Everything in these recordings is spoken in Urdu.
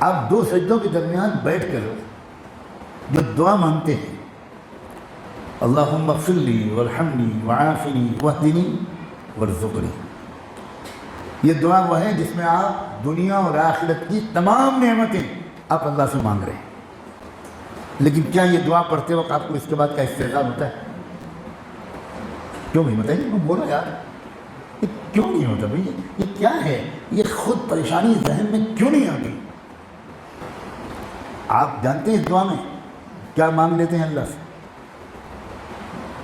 آپ دو سجدوں کے درمیان بیٹھ کر جو دعا مانگتے ہیں، اللہم اغفر لی وارحمنی وعافنی واہدنی وارزقنی، یہ دعا وہ ہے جس میں آپ دنیا اور آخرت کی تمام نعمتیں آپ اللہ سے مانگ رہے ہیں۔ لیکن کیا یہ دعا پڑھتے وقت آپ کو اس کے بعد کا استعجاب ہوتا ہے؟ کیوں نہیں بتائیے، میں بولا یار یہ کیوں نہیں ہوتا بھائی؟ یہ کیا ہے؟ یہ خود پریشانی ذہن میں کیوں نہیں آتی؟ آپ جانتے ہیں اس دعا میں کیا مانگ لیتے ہیں اللہ سے؟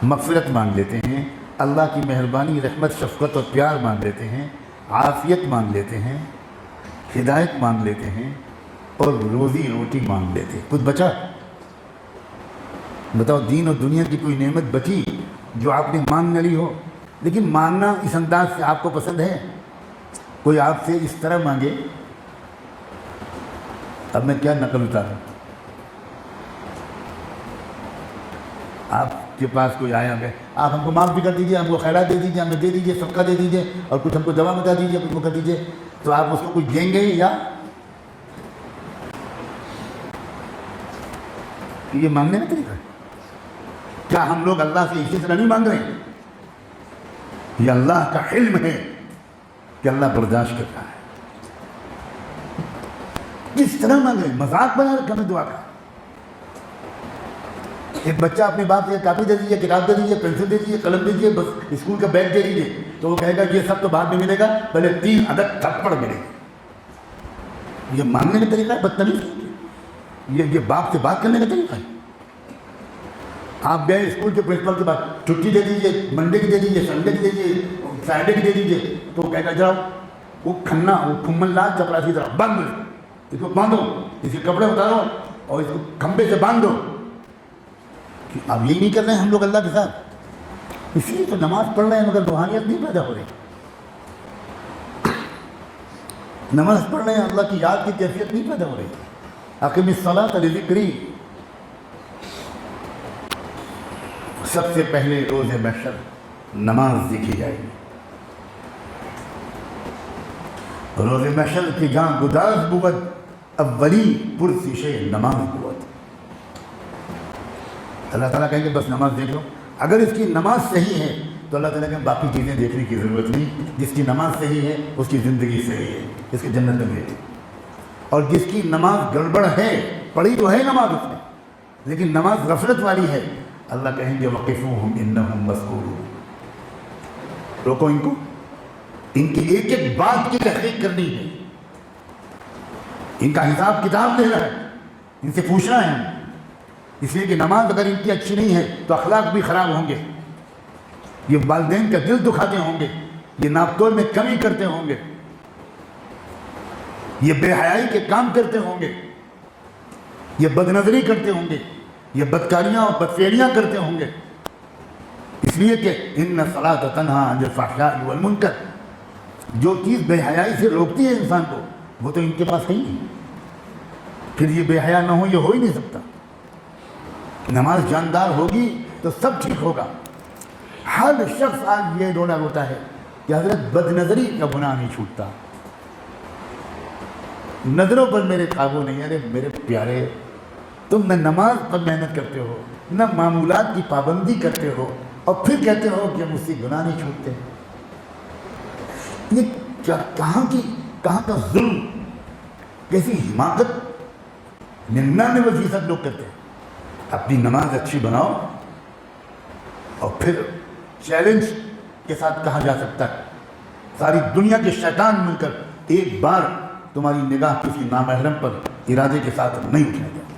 مغفرت مانگ لیتے ہیں، اللہ کی مہربانی، رحمت، شفقت اور پیار مانگ لیتے ہیں، عافیت مانگ لیتے ہیں، ہدایت مانگ لیتے ہیں، اور روزی روٹی مانگ لیتے ہیں۔ کچھ بچا؟ بتاؤ، دین اور دنیا کی کوئی نعمت بچی جو آپ نے مانگ نہ لی ہو؟ لیکن مانگنا اس انداز سے آپ کو پسند ہے؟ کوئی آپ سے اس طرح مانگے، اب میں کیا نقل اتاروں، آپ کے پاس کوئی آیا گیا، آپ ہم کو معاف بھی کر دیجئے، ہم کو خیرات دے دیجئے، ہمیں دے دیجئے، صدقہ دے دیجئے، اور کچھ ہم کو دوا بتا دیجئے، کچھ کو کر دیجئے، تو آپ اس کو کچھ دیں گے یا یہ مانگنے کا طریقہ ہے؟ کیا ہم لوگ اللہ سے اسی طرح نہیں مانگ رہے ہیں؟ یہ اللہ کا حلم ہے کہ اللہ برداشت کرتا ہے۔ کس طرح مانگے؟ مذاق بنا رکھا ہے دعا کا۔ ایک بچہ اپنے باپ سے کاپی دے دیجیے، کتاب دے دیجیے، پینسل دے دیجیے، قلم دے دیجیے، بس اسکول کا بیگ دے دیجیے، تو وہ کہے گا یہ سب تو بعد میں ملے گا، پہلے 3 عدد تھپڑ ملے گا۔ یہ مانگنے کا طریقہ ہے؟ بدتمیزی، یہ باپ سے بات کرنے کا طریقہ ہے؟ آپ گئے اسکول کے پرنسپل کے بعد چھٹی دے دیجیے، منڈے کی دے دیجیے، سنڈے کی دے دیجیے، فرائیڈے کی دے دیجیے، تو وہ کہے گا جاؤ وہ کھنا، وہ کھمن لال چپراسی طرح بند، اس کو باندھو، اس کے کپڑے اتارو اور اس کو کھمبے سے باندھ دو۔ اب یہی نہیں کر رہے ہیں ہم لوگ اللہ کے ساتھ؟ اسی لیے تو نماز پڑھ رہے ہیں مگر روحانیت نہیں پیدا ہو رہی۔ نماز پڑھ رہے ہیں، اللہ کی یاد کی کیفیت نہیں پیدا ہو رہی۔ اقیم الصلاۃ لذکری، سب سے پہلے روز محشر نماز دیکھی جائے گی۔ روز محشر کی جہاں گداز بود، اولی پرسش نماز بود۔ اللہ تعالیٰ کہیں گے بس نماز دیکھ لو، اگر اس کی نماز صحیح ہے تو اللہ تعالیٰ کہیں باقی چیزیں دیکھنے کی ضرورت نہیں، جس کی نماز صحیح ہے اس کی زندگی صحیح ہے، اس کی جنت میں ہے۔ اور جس کی نماز گڑبڑ ہے، پڑھی تو ہے نماز اس نے لیکن نماز غفلت والی ہے، اللہ کہیں گے وقفوہم انہم مسئولون، روکو ان کو، ان کی ایک ایک بات کی تحقیق کرنی ہے، ان کا حساب کتاب لینا ہے، ان سے پوچھنا ہے۔ اس لیے کہ نماز اگر ان کی اچھی نہیں ہے تو اخلاق بھی خراب ہوں گے، یہ والدین کا دل دکھاتے ہوں گے، یہ ناپ تول میں کمی کرتے ہوں گے، یہ بے حیائی کے کام کرتے ہوں گے، یہ بد نظری کرتے ہوں گے، یہ بدکاریاں اور بدفعلیاں کرتے ہوں گے۔ اس لیے کہ ان الصلاۃ تنہی عن الفحشاء والمنکر، جو چیز بے حیائی سے روکتی ہے انسان کو وہ تو ان کے پاس ہے ہی نہیں، پھر یہ بے حیا نہ ہو یہ ہو ہی نہیں سکتا۔ نماز جاندار ہوگی تو سب ٹھیک ہوگا۔ ہر شخص آج یہ رونا روتا ہے کہ حضرت بد نظری کا گناہ نہیں چھوٹتا، نظروں پر میرے قابو نہیں۔ ارے میرے پیارے، تم نہ نماز پر محنت کرتے ہو، نہ معمولات کی پابندی کرتے ہو، اور پھر کہتے ہو کہ مجھ سے گناہ نہیں چھوٹتے۔ یہ کہاں کا ظلم، کیسی حماقت 99% لوگ کرتے ہیں۔ اپنی نماز اچھی بناؤ، اور پھر چیلنج کے ساتھ کہا جا سکتا ہے ساری دنیا کے شیطان مل کر ایک بار تمہاری نگاہ کسی نامحرم پر ارادے کے ساتھ نہیں اٹھنے دیں۔